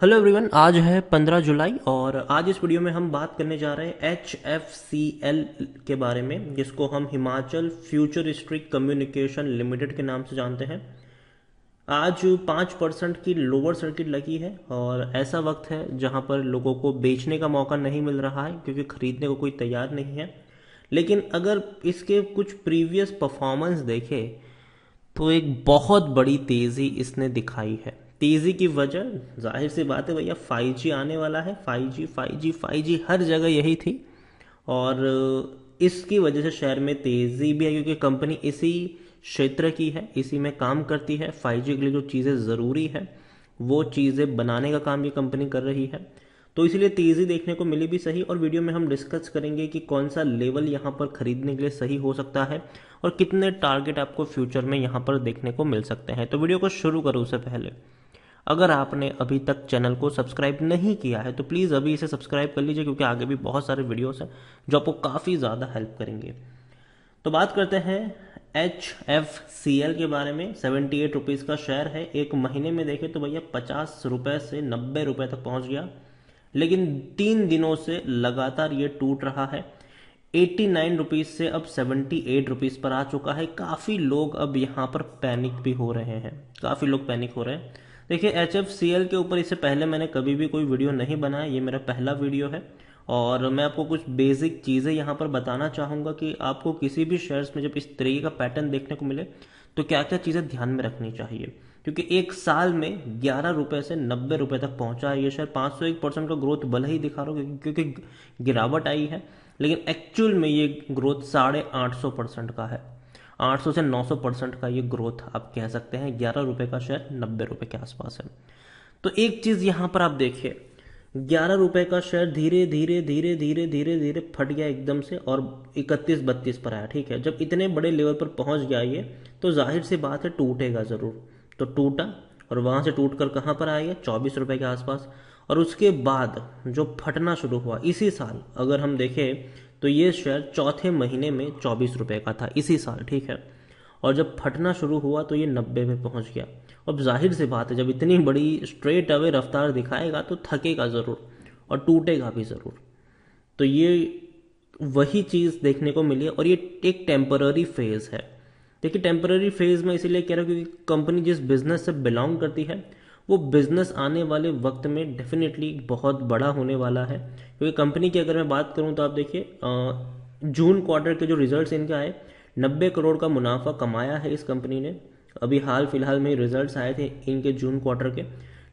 Hello everyone, आज है 15 जुलाई और आज इस वीडियो में हम बात करने जा रहे हैं HFCL के बारे में, जिसको हम हिमाचल फ्यूचरिस्टिक कम्युनिकेशन लिमिटेड के नाम से जानते हैं। आज 5% की लोअर सर्किट लगी है और ऐसा वक्त है जहां पर लोगों को बेचने का मौका नहीं मिल रहा है क्योंकि खरीदने को कोई तैयार नहीं है। लेकिन अगर इसके कुछ प्रीवियस परफॉर्मेंस देखें तो एक बहुत बड़ी तेज़ी इसने दिखाई है। तेज़ी की वजह जाहिर सी बात है भैया, 5G आने वाला है। 5G 5G 5G हर जगह यही थी और इसकी वजह से शहर में तेज़ी भी है क्योंकि कंपनी इसी क्षेत्र की है, इसी में काम करती है। 5G के लिए जो चीज़ें ज़रूरी है वो चीज़ें बनाने का काम ये कंपनी कर रही है, तो इसीलिए तेज़ी देखने को मिली भी सही। और वीडियो में हम डिस्कस करेंगे कि कौन सा लेवल यहाँ पर खरीदने के लिए सही हो सकता है और कितने टारगेट आपको फ्यूचर में यहाँ पर देखने को मिल सकते हैं। तो वीडियो को शुरू करूँ उससे पहले अगर आपने अभी तक चैनल को सब्सक्राइब नहीं किया है तो प्लीज़ अभी इसे सब्सक्राइब कर लीजिए क्योंकि आगे भी बहुत सारे वीडियोस हैं जो आपको काफ़ी ज़्यादा हेल्प करेंगे। तो बात करते हैं HFCL के बारे में। 78 रुपीज़ का शेयर है। एक महीने में देखें तो भैया 50 रुपये से 90 रुपये तक पहुंच गया, लेकिन 3 दिनों से लगातार ये टूट रहा है। 89 रुपीज़ से अब 78 रुपीज़ पर आ चुका है। काफ़ी लोग अब यहाँ पर पैनिक भी हो रहे हैं, काफ़ी लोग पैनिक हो रहे हैं। देखिए HFCL के ऊपर इससे पहले मैंने कभी भी कोई वीडियो नहीं बनाया, ये मेरा पहला वीडियो है और मैं आपको कुछ बेसिक चीज़ें यहाँ पर बताना चाहूँगा कि आपको किसी भी शेयर्स में जब इस तरीके का पैटर्न देखने को मिले तो क्या क्या चीज़ें ध्यान में रखनी चाहिए। क्योंकि एक साल में 11 रुपये से 90 रुपये तक पहुंचा है ये शेयर। 501% का ग्रोथ भले ही दिखा रहा हो क्योंकि गिरावट आई है, लेकिन एक्चुअल में ये ग्रोथ 850% का है। 800 से 900% का ये ग्रोथ आप कह सकते हैं। 11 रुपये का शेयर 90 रुपये के आसपास है। तो एक चीज़ यहाँ पर आप देखिए, 11 रुपये का शेयर धीरे धीरे धीरे धीरे धीरे धीरे फट गया एकदम से और 31-32 पर आया। ठीक है, जब इतने बड़े लेवल पर पहुंच गया ये तो जाहिर सी बात है टूटेगा ज़रूर। तो टूटा और वहाँ से टूट कर कहाँ पर आया, 24 रुपये के आसपास। और उसके बाद जो फटना शुरू हुआ इसी साल, अगर हम देखें तो ये शेयर चौथे महीने में 24 रुपये का था इसी साल। ठीक है, और जब फटना शुरू हुआ तो ये 90 पे पहुंच गया। अब जाहिर सी बात है जब इतनी बड़ी स्ट्रेट अवे रफ्तार दिखाएगा तो थकेगा ज़रूर और टूटेगा भी ज़रूर। तो ये वही चीज़ देखने को मिली है और ये एक टेम्पररी फेज़ है। देखिए टेम्पररी फेज़ में इसीलिए कह रहा हूँ क्योंकि कंपनी जिस बिजनेस से बिलोंग करती है वो बिजनेस आने वाले वक्त में डेफिनेटली बहुत बड़ा होने वाला है। क्योंकि कंपनी की अगर मैं बात करूँ तो आप देखिए जून क्वार्टर के जो रिजल्ट्स इनके आए, 90 करोड़ का मुनाफा कमाया है इस कंपनी ने। अभी हाल फिलहाल में रिजल्ट्स आए थे इनके जून क्वार्टर के,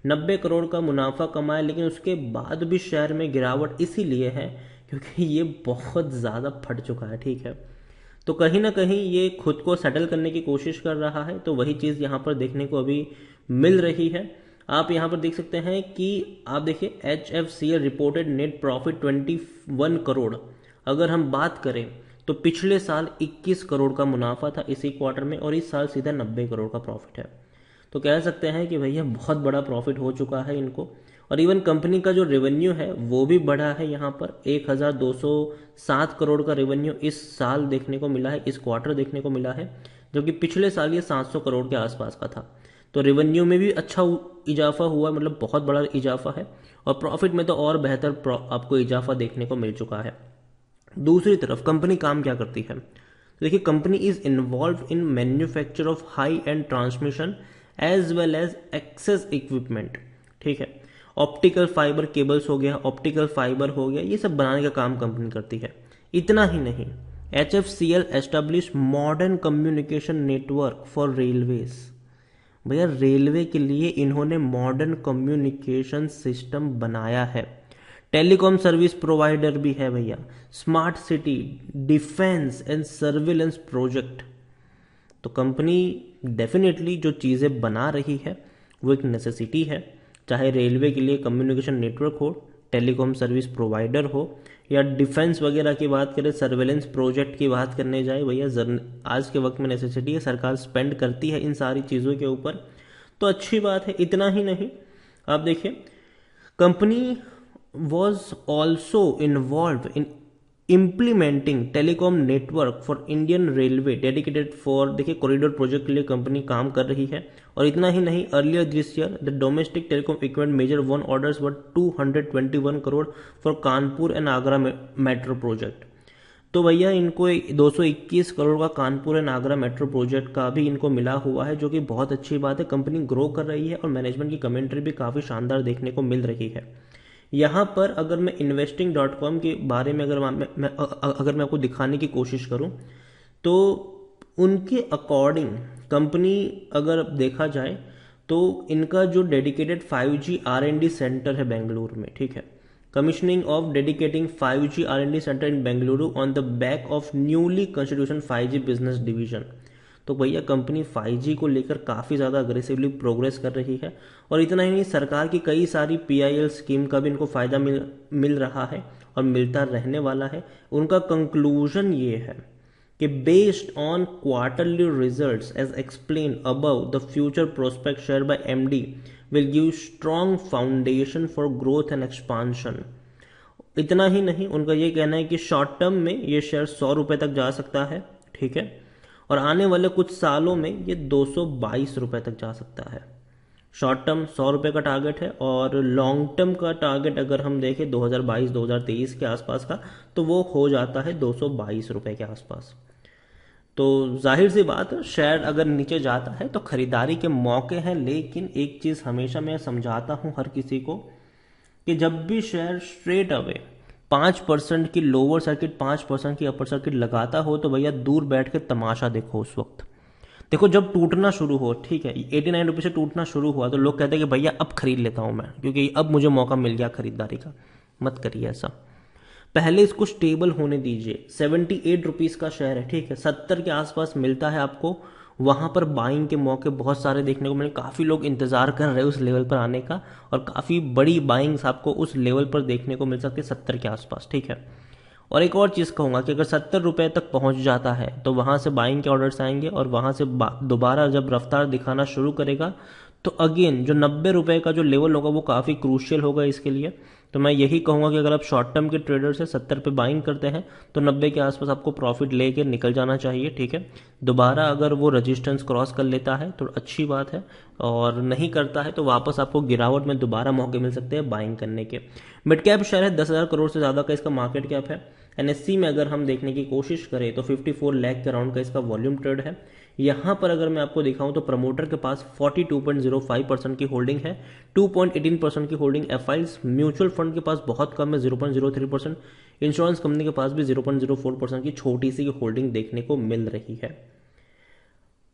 90 करोड़ का मुनाफा कमाया, लेकिन उसके बाद भी शेयर में गिरावट इसीलिए है क्योंकि ये बहुत ज़्यादा फट चुका है। ठीक है, तो कहीं ना कहीं ये खुद को सेटल करने की कोशिश कर रहा है, तो वही चीज़ यहाँ पर देखने को अभी मिल रही है। आप यहाँ पर देख सकते हैं कि आप देखिए HFCL reported net profit 21 crore. अगर हम बात करें तो पिछले साल 21 करोड़ का मुनाफा था इसी क्वार्टर में और इस साल सीधा 90 करोड़ का प्रॉफिट है। तो कह सकते हैं कि भैया बहुत बड़ा प्रॉफिट हो चुका है इनको। और इवन कंपनी का जो रेवेन्यू है वो भी बढ़ा है। यहाँ पर 1207 करोड़ का रेवेन्यू इस साल देखने को मिला है, इस क्वार्टर देखने को मिला है, जबकि पिछले साल ये 700 करोड़ के आसपास का था। तो रेवेन्यू में भी अच्छा इजाफा हुआ, मतलब बहुत बड़ा इजाफा है, और प्रॉफिट में तो और बेहतर आपको इजाफा देखने को मिल चुका है। दूसरी तरफ कंपनी काम क्या करती है, तो देखिए company is involve in manufacture of high end transmission as well as access equipment. ठीक है, ऑप्टिकल फाइबर केबल्स हो गया, ऑप्टिकल फाइबर हो गया, ये सब बनाने का काम कंपनी करती है। इतना ही नहीं, HFCL establish modern communication network for railways. भैया रेलवे के लिए इन्होंने मॉडर्न कम्युनिकेशन सिस्टम बनाया है। टेलीकॉम सर्विस प्रोवाइडर भी है भैया, smart city, defence and surveillance project. तो कंपनी डेफिनेटली जो चीज़ें बना रही है वो एक नेसेसिटी है, चाहे रेलवे के लिए कम्युनिकेशन नेटवर्क हो, टेलीकॉम सर्विस प्रोवाइडर हो, या डिफेंस वगैरह की बात करें, सर्वेलेंस प्रोजेक्ट की बात करने जाए, भैया आज के वक्त में नेसेसिटी है, सरकार स्पेंड करती है इन सारी चीज़ों के ऊपर, तो अच्छी बात है। इतना ही नहीं, आप देखिए company was also involved in implementing telecom network for Indian Railway dedicated for, देखिए कॉरिडोर प्रोजेक्ट के लिए कंपनी काम कर रही है और इतना ही नहीं, earlier this year the domestic telecom equipment major won orders worth 221 crore for Kanpur and Agra metro project. तो भैया इनको 221 करोड़ का Kanpur and Agra metro project का भी इनको मिला हुआ है, जो कि बहुत अच्छी बात है। कंपनी ग्रो कर रही है और मैनेजमेंट की कमेंट्री भी काफ़ी शानदार देखने को मिल रही है। यहाँ पर अगर मैं investing.com के बारे में अगर मैं आपको दिखाने की कोशिश करूँ तो उनके अकॉर्डिंग कंपनी अगर देखा जाए तो इनका जो डेडिकेटेड 5G R&D सेंटर है बेंगलुरु में, ठीक है, commissioning of dedicating 5G R&D center in Bengaluru on the back of newly constitution 5G business division। तो भैया कंपनी 5G को लेकर काफ़ी ज़्यादा अग्रेसिवली प्रोग्रेस कर रही है। और इतना ही नहीं, सरकार की कई सारी PIL स्कीम का भी इनको फ़ायदा मिल रहा है और मिलता रहने वाला है। उनका कंक्लूजन ये है कि based on quarterly results as explain above the future prospect share by MD will give strong foundation for growth and expansion। इतना ही नहीं, उनका ये कहना है कि शॉर्ट टर्म में ये शेयर 100 रुपए तक जा सकता है, ठीक है, और आने वाले कुछ सालों में ये 222 रुपए तक जा सकता है। शॉर्ट टर्म 100 रुपए का टारगेट है और लॉन्ग टर्म का टारगेट अगर हम देखें 2022-2023 के आसपास का, तो वो हो जाता है 222 रुपए के आसपास। तो जाहिर सी बात, शेयर अगर नीचे जाता है तो खरीदारी के मौके हैं। लेकिन एक चीज़ हमेशा मैं समझाता हूं हर किसी को कि जब भी शेयर स्ट्रेट अवे 5% की लोअर सर्किट 5% की अपर सर्किट लगाता हो तो भैया दूर बैठ के तमाशा देखो। उस वक्त देखो जब टूटना शुरू हो, ठीक है, 89 रुपये से टूटना शुरू हुआ तो लोग कहते हैं कि भैया अब खरीद लेता हूं मैं, क्योंकि अब मुझे मौका मिल गया खरीदारी का। मत करिए ऐसा, पहले इसको स्टेबल होने दीजिए। 78 रुपीज़ का शेयर है, ठीक है, 70 के आसपास मिलता है आपको, वहाँ पर बाइंग के मौके बहुत सारे देखने को मिले। काफ़ी लोग इंतज़ार कर रहे हैं उस लेवल पर आने का और काफ़ी बड़ी बाइंग्स आपको उस लेवल पर देखने को मिल सकती है 70 के आसपास, ठीक है। और एक और चीज़ कहूँगा कि अगर 70 रुपये तक पहुँच जाता है तो वहाँ से बाइंग के ऑर्डर्स आएंगे और वहाँ से दोबारा जब रफ्तार दिखाना शुरू करेगा तो अगेन जो 90 रुपये का जो लेवल होगा वो काफ़ी क्रूशियल होगा इसके लिए। तो मैं यही कहूँगा कि अगर आप शॉर्ट टर्म के ट्रेडर से 70 पे बाइंग करते हैं तो 90 के आसपास आपको प्रॉफिट लेके निकल जाना चाहिए, ठीक है। दोबारा अगर वो रजिस्टेंस क्रॉस कर लेता है तो अच्छी बात है, और नहीं करता है तो वापस आपको गिरावट में दोबारा मौके मिल सकते हैं बाइंग करने के। मिड कैप शेयर है, 10,000 करोड़ से ज़्यादा का इसका मार्केट कैप है। NSE में अगर हम देखने की कोशिश करें तो 54 लाख के अराउंड का इसका वॉल्यूम ट्रेड है। यहाँ पर अगर मैं आपको दिखाऊं तो प्रमोटर के पास 42.05% की होल्डिंग है, 2.18% की होल्डिंग एफआईज, म्यूचुअल फंड के पास बहुत कम है 0.03%, इंश्योरेंस कंपनी के पास भी 0.04% की छोटी सी होल्डिंग देखने को मिल रही है।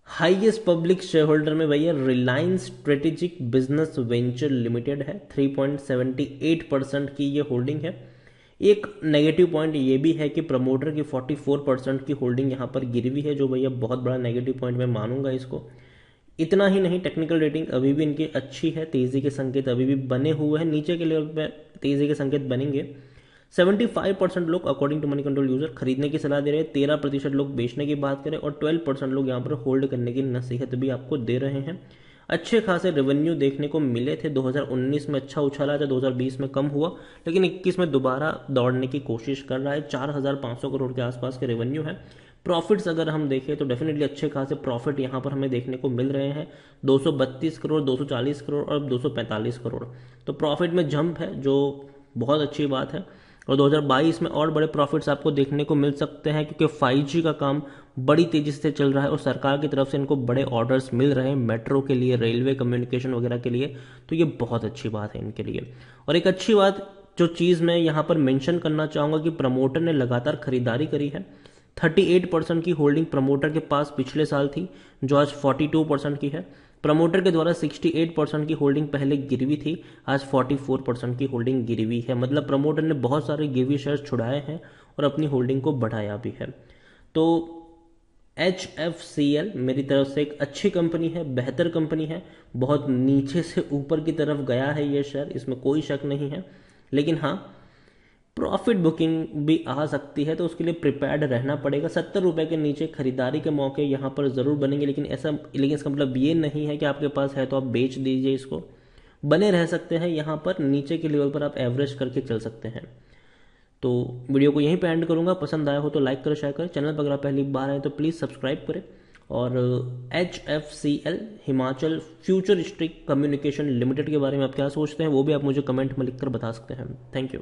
हाईएस्ट पब्लिक शेयर होल्डर में भैया Reliance strategic business venture limited है, 3.78% की ये होल्डिंग है। एक नेगेटिव पॉइंट ये भी है कि प्रमोटर की 44% की होल्डिंग यहाँ पर गिरी हुई है, जो भैया बहुत बड़ा नेगेटिव पॉइंट मैं मानूंगा इसको। इतना ही नहीं, टेक्निकल रेटिंग अभी भी इनकी अच्छी है, तेजी के संकेत अभी भी बने हुए हैं, नीचे के लेवल पे तेजी के संकेत बनेंगे। 75% लोग according to Moneycontrol user खरीदने की सलाह दे रहे हैं, 13% लोग बेचने की बात करें और 12% लोग यहाँ पर होल्ड करने की नसीहत भी आपको दे रहे हैं। अच्छे खासे रेवेन्यू देखने को मिले थे, 2019 में अच्छा उछाला था, 2020 में कम हुआ, लेकिन 21 में दोबारा दौड़ने की कोशिश कर रहा है। 4,500 करोड़ के आसपास के रेवेन्यू है। प्रॉफिट्स अगर हम देखें तो डेफिनेटली अच्छे खासे प्रॉफिट यहाँ पर हमें देखने को मिल रहे हैं, 232 करोड़, 240 करोड़ और 245 करोड़। तो प्रॉफिट में जंप है, जो बहुत अच्छी बात है। और 2022 में और बड़े प्रॉफिट्स आपको देखने को मिल सकते हैं, क्योंकि 5G का काम बड़ी तेजी से चल रहा है और सरकार की तरफ से इनको बड़े ऑर्डर्स मिल रहे हैं मेट्रो के लिए, रेलवे कम्युनिकेशन वगैरह के लिए। तो ये बहुत अच्छी बात है इनके लिए। और एक अच्छी बात जो चीज़ मैं यहाँ पर मेंशन करना चाहूँगा कि प्रमोटर ने लगातार खरीदारी करी है। 38% की होल्डिंग प्रमोटर के पास पिछले साल थी, जो आज 42% की है। प्रमोटर के द्वारा 68% की होल्डिंग पहले गिरवी थी, आज 44% की होल्डिंग गिरवी है। मतलब प्रमोटर ने बहुत सारे गिरवी शेयर्स छुड़ाए हैं और अपनी होल्डिंग को बढ़ाया भी है। तो HFCL मेरी तरफ से एक अच्छी कंपनी है, बेहतर कंपनी है। बहुत नीचे से ऊपर की तरफ गया है ये शेयर, इसमें कोई शक नहीं है। लेकिन हाँ, प्रॉफिट बुकिंग भी आ सकती है, तो उसके लिए प्रिपेयर्ड रहना पड़ेगा। 70 रुपये के नीचे खरीदारी के मौके यहाँ पर ज़रूर बनेंगे, लेकिन इसका मतलब ये नहीं है कि आपके पास है तो आप बेच दीजिए इसको। बने रह सकते हैं यहाँ पर, नीचे के लेवल पर आप एवरेज करके चल सकते हैं। तो वीडियो को यहीं पे एंड करूँगा। पसंद आया हो तो लाइक करें, शेयर करें। चैनल पर अगर आप पहली बार आए तो प्लीज़ सब्सक्राइब करें और HFCL Himachal futuristic communication limited के बारे में आप क्या सोचते हैं वो भी आप मुझे कमेंट में लिखकर बता सकते हैं। Thank you.